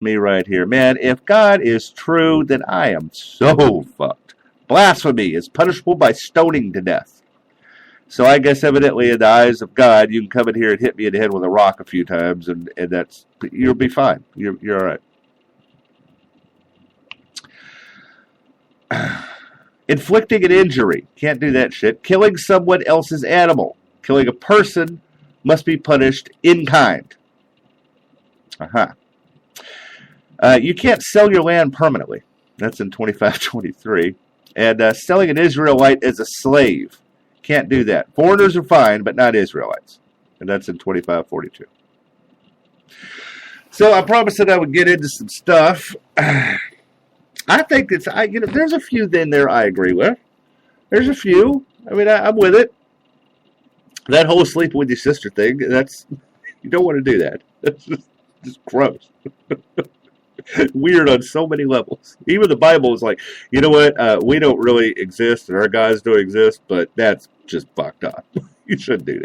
Me right here. Man, if God is true, then I am so fucked. Blasphemy is punishable by stoning to death. So I guess evidently in the eyes of God, you can come in here and hit me in the head with a rock a few times, and that's you'll be fine. You're all right. Inflicting an injury. Can't do that shit. Killing someone else's animal. Killing a person must be punished in kind. Uh-huh. You can't sell your land permanently. That's in 2523. And selling an Israelite as a slave. Can't do that. Foreigners are fine, but not Israelites. And that's in 2542. So I promised that I would get into some stuff. I think it's, there's a few in there I agree with. There's a few. I mean, I'm with it. That whole sleeping with your sister thing, that's, you don't want to do that. That's just gross. Weird on so many levels. Even the Bible is like, you know what? We don't really exist, and our guys don't exist, but that's just fucked up. You shouldn't do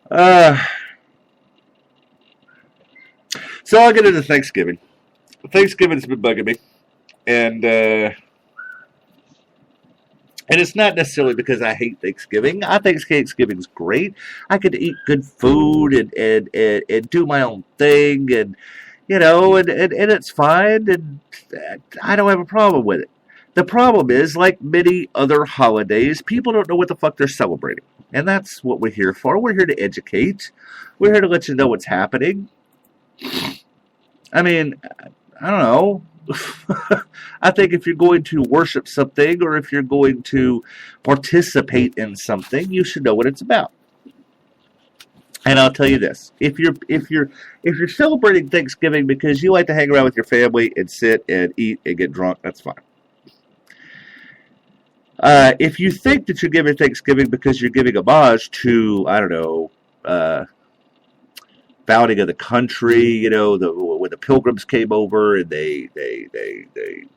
that. So I'll get into Thanksgiving. Thanksgiving's been bugging me, and it's not necessarily because I hate Thanksgiving. I think Thanksgiving's great. I get to eat good food and do my own thing, and and it's fine, and I don't have a problem with it. The problem is, like many other holidays, people don't know what the fuck they're celebrating, and that's what we're here for. We're here to educate. We're here to let you know what's happening. I mean, I don't know. I think if you're going to worship something or if you're going to participate in something, you should know what it's about. And I'll tell you this: if you're celebrating Thanksgiving because you like to hang around with your family and sit and eat and get drunk, that's fine. If you think that you're giving Thanksgiving because you're giving homage to, I don't know, founding of the country, when the Pilgrims came over and they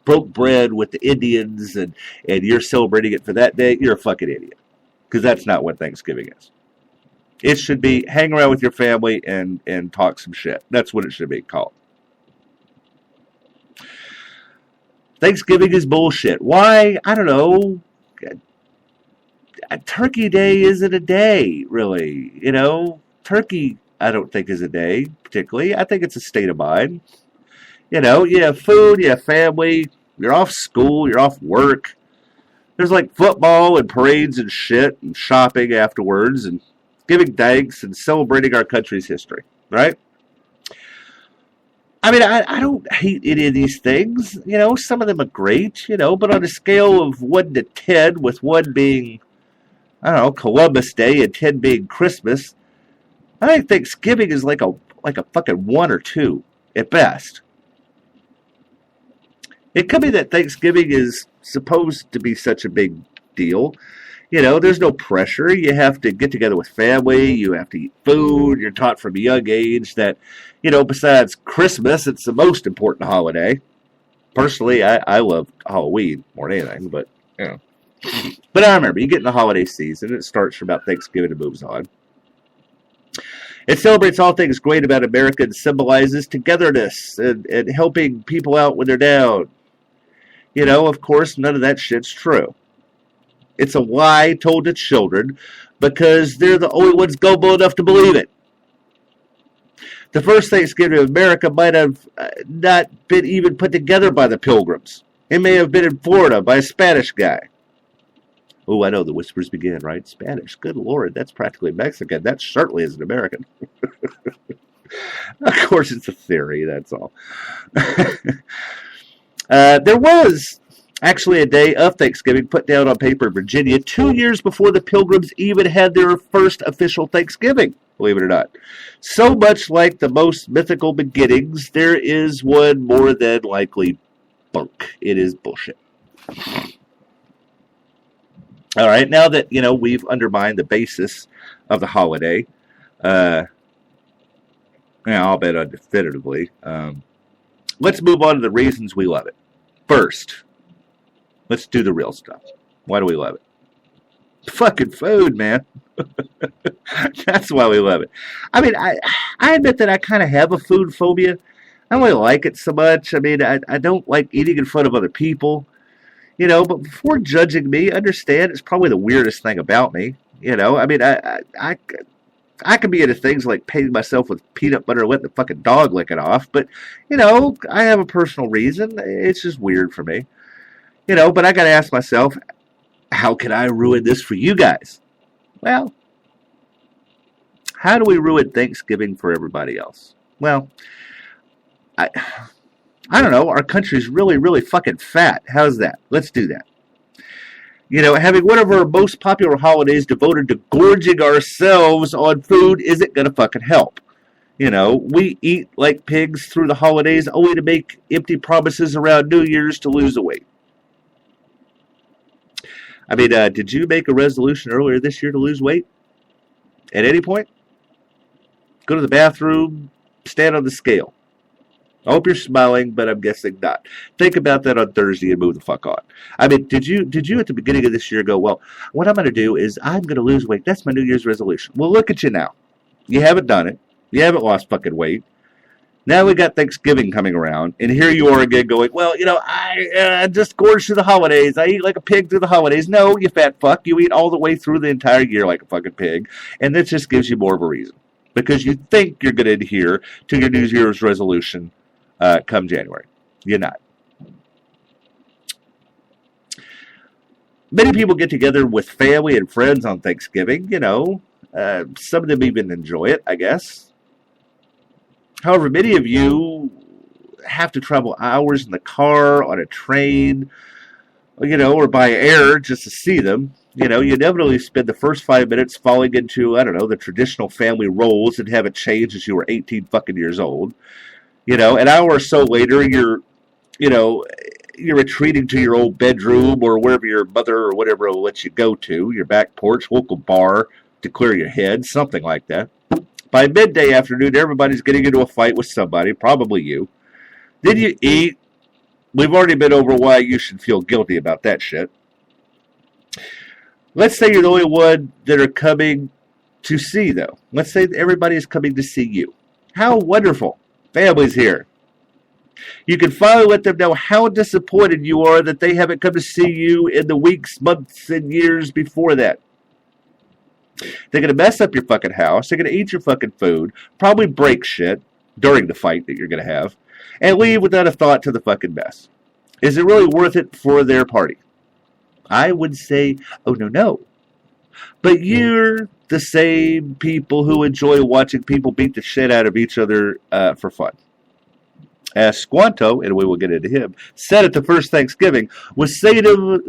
broke bread with the Indians, and you're celebrating it for that day, you're a fucking idiot. Because that's not what Thanksgiving is. It should be hang around with your family and talk some shit. That's what it should be called. Thanksgiving is bullshit. Why? I don't know. Turkey Day isn't a day, really. Turkey, I don't think, is a day, particularly. I think it's a state of mind. You have food, you have family, you're off school, you're off work. There's like football and parades and shit and shopping afterwards and giving thanks and celebrating our country's history, right? I mean, I don't hate any of these things. Some of them are great, but on a scale of 1 to 10, with 1 being, I don't know, Columbus Day and 10 being Christmas, I think Thanksgiving is like a fucking 1 or 2 at best. It could be that Thanksgiving is supposed to be such a big deal. There's no pressure. You have to get together with family. You have to eat food. You're taught from a young age that, besides Christmas, it's the most important holiday. Personally, I love Halloween more than anything, but, But I remember, you get in the holiday season, it starts from about Thanksgiving and moves on. It celebrates all things great about America and symbolizes togetherness and helping people out when they're down. Of course, none of that shit's true. It's a lie told to children because they're the only ones gullible enough to believe it. The first Thanksgiving of America might have not been even put together by the Pilgrims. It may have been in Florida by a Spanish guy. Oh, I know, the whispers begin, right? Spanish. Good Lord, that's practically Mexican. That certainly isn't American. Of course, it's a theory, that's all. There was actually a day of Thanksgiving put down on paper in Virginia 2 years before the Pilgrims even had their first official Thanksgiving, believe it or not. So much like the most mythical beginnings, there is one more than likely bunk. It is bullshit. All right, now that, we've undermined the basis of the holiday, I'll bet definitively, let's move on to the reasons we love it. First, let's do the real stuff. Why do we love it? Fucking food, man. That's why we love it. I mean, I admit that I kind of have a food phobia. I don't really like it so much. I mean, I don't like eating in front of other people, but before judging me, understand it's probably the weirdest thing about me. I mean, I can be into things like painting myself with peanut butter and letting the fucking dog lick it off, but, I have a personal reason. It's just weird for me. But I got to ask myself, how can I ruin this for you guys? Well, how do we ruin Thanksgiving for everybody else? Well, I don't know. Our country's really, really fucking fat. How's that? Let's do that. Having one of our most popular holidays devoted to gorging ourselves on food isn't going to fucking help. We eat like pigs through the holidays only to make empty promises around New Year's to lose the weight. I mean, did you make a resolution earlier this year to lose weight? At any point? Go to the bathroom, stand on the scale. I hope you're smiling, but I'm guessing not. Think about that on Thursday and move the fuck on. I mean, did you at the beginning of this year go, well, what I'm going to do is I'm going to lose weight. That's my New Year's resolution. Well, look at you now. You haven't done it. You haven't lost fucking weight. Now we got Thanksgiving coming around, and here you are again going, well, I just gorge through the holidays. I eat like a pig through the holidays. No, you fat fuck. You eat all the way through the entire year like a fucking pig, and this just gives you more of a reason. Because you think you're going to adhere to your New Year's resolution come January. You're not. Many people get together with family and friends on Thanksgiving, some of them even enjoy it, I guess. However, many of you have to travel hours in the car, on a train, or by air just to see them. You inevitably spend the first 5 minutes falling into, I don't know, the traditional family roles and haven't changed since you were 18 fucking years old. An hour or so later, you're retreating to your old bedroom or wherever your mother or whatever will let you go to, your back porch, local bar to clear your head, something like that. By midday afternoon, everybody's getting into a fight with somebody, probably you. Then you eat. We've already been over why you should feel guilty about that shit. Let's say you're the only one that are coming to see, though. Let's say everybody is coming to see you. How wonderful. Family's here. You can finally let them know how disappointed you are that they haven't come to see you in the weeks, months, and years before that. They're going to mess up your fucking house. They're going to eat your fucking food. Probably break shit during the fight that you're going to have. And leave without a thought to the fucking mess. Is it really worth it for their party? I would say, oh, no. But you're the same people who enjoy watching people beat the shit out of each other for fun. As Squanto, and we will get into him, said at the first Thanksgiving, with sadism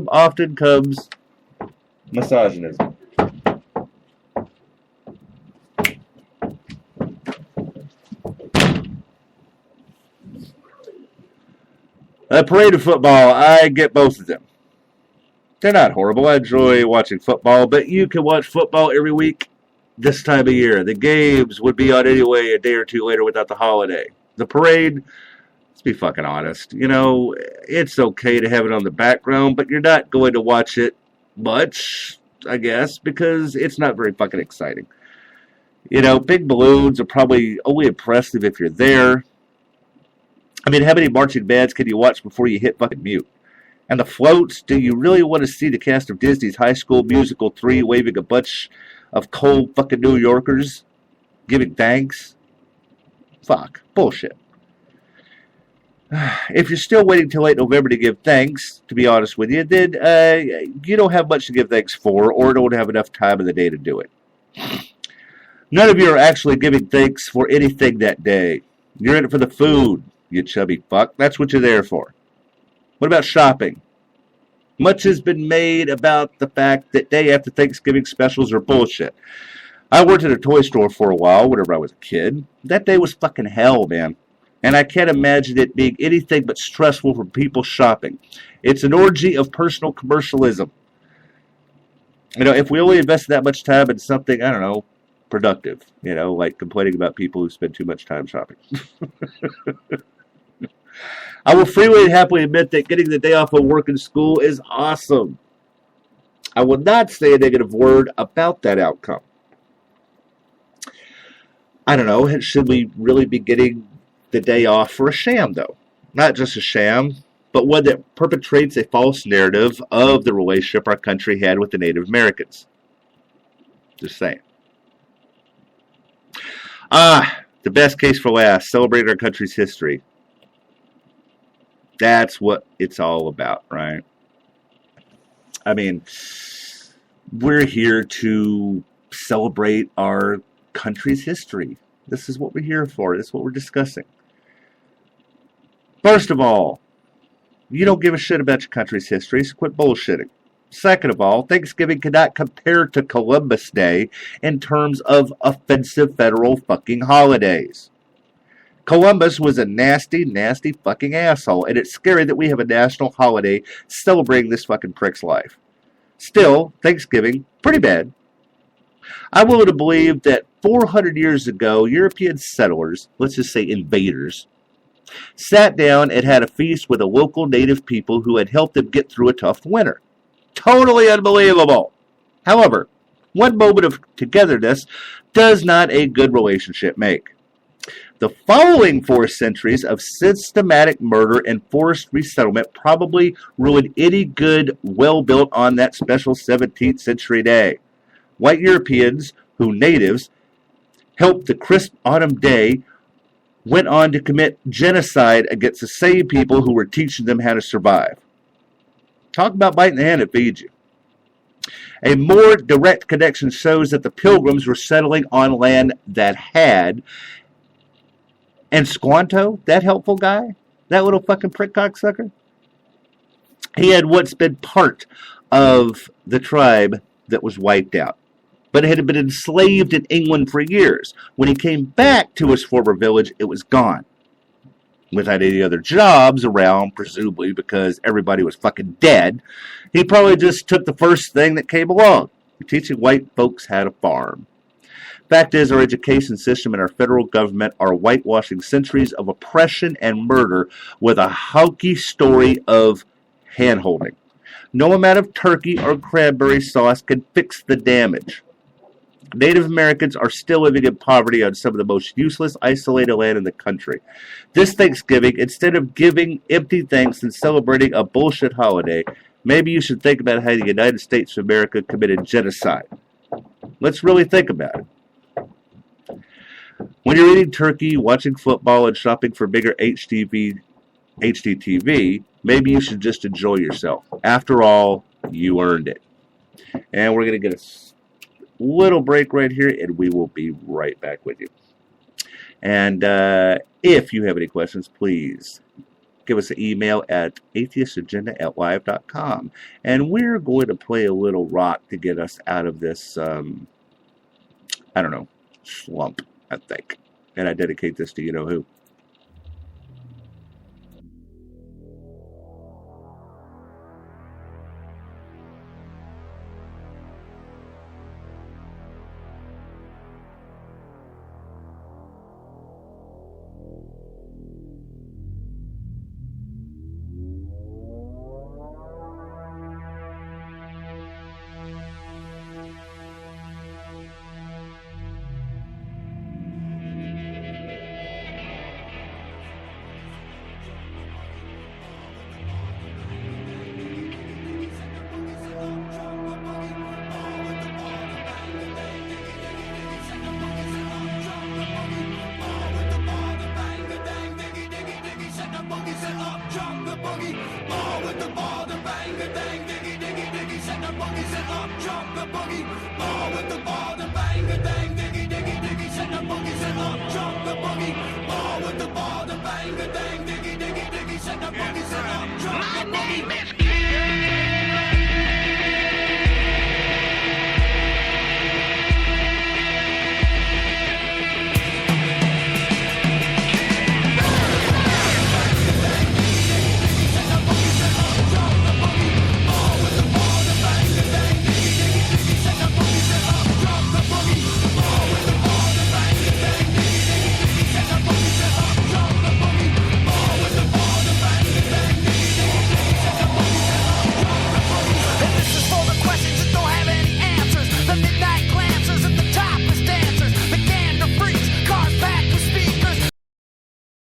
often comes misogynism. A parade of football, I get both of them. They're not horrible. I enjoy watching football, but you can watch football every week this time of year. The games would be on anyway a day or two later without the holiday. The parade, let's be fucking honest. It's okay to have it on the background, but you're not going to watch it much, I guess, because it's not very fucking exciting. Big balloons are probably only impressive if you're there. I mean, how many marching bands can you watch before you hit fucking mute? And the floats, do you really want to see the cast of Disney's High School Musical 3 waving a bunch of cold fucking New Yorkers giving thanks? Fuck. Bullshit. If you're still waiting till late November to give thanks, to be honest with you, then you don't have much to give thanks for or don't have enough time in the day to do it. None of you are actually giving thanks for anything that day. You're in it for the food, you chubby fuck. That's what you're there for. What about shopping? Much has been made about the fact that day after Thanksgiving specials are bullshit. I worked at a toy store for a while whenever I was a kid. That day was fucking hell, man. And I can't imagine it being anything but stressful for people shopping. It's an orgy of personal commercialism. If we only invested that much time in something, I don't know, productive, like complaining about people who spend too much time shopping. I will freely and happily admit that getting the day off of work and school is awesome. I will not say a negative word about that outcome. I don't know, should we really be getting the day off for a sham, though? Not just a sham, but one that perpetrates a false narrative of the relationship our country had with the Native Americans. Just saying. The best case for last, celebrate our country's history. That's what it's all about, right? I mean, we're here to celebrate our country's history. This is what we're here for. This is what we're discussing. First of all, you don't give a shit about your country's history, so quit bullshitting. Second of all, Thanksgiving cannot compare to Columbus Day in terms of offensive federal fucking holidays. Columbus was a nasty, nasty fucking asshole, and it's scary that we have a national holiday celebrating this fucking prick's life. Still, Thanksgiving, pretty bad. I'm willing to believe that 400 years ago, European settlers, let's just say invaders, sat down and had a feast with the local native people who had helped them get through a tough winter. Totally unbelievable. However, one moment of togetherness does not a good relationship make. The following 4 centuries of systematic murder and forced resettlement probably ruined any good well built on that special 17th century day. White Europeans, who natives, helped the crisp autumn day, went on to commit genocide against the same people who were teaching them how to survive. Talk about biting the hand that feeds you. A more direct connection shows that the Pilgrims were settling on land that had, and Squanto, that helpful guy, that little fucking prick cocksucker, he had once been part of the tribe that was wiped out, but it had been enslaved in England for years. When he came back to his former village, it was gone. Without any other jobs around, presumably because everybody was fucking dead, he probably just took the first thing that came along, teaching white folks how to farm. Fact is, our education system and our federal government are whitewashing centuries of oppression and murder with a hokey story of handholding. No amount of turkey or cranberry sauce can fix the damage. Native Americans are still living in poverty on some of the most useless, isolated land in the country. This Thanksgiving, instead of giving empty thanks and celebrating a bullshit holiday, maybe you should think about how the United States of America committed genocide. Let's really think about it. When you're eating turkey, watching football, and shopping for bigger HDTV, maybe you should just enjoy yourself. After all, you earned it. And we're going to get a little break right here, and we will be right back with you. And if you have any questions, please give us an email at atheistagenda@live.com. And we're going to play a little rock to get us out of this, slump, I think. And I dedicate this to you-know-who. My name is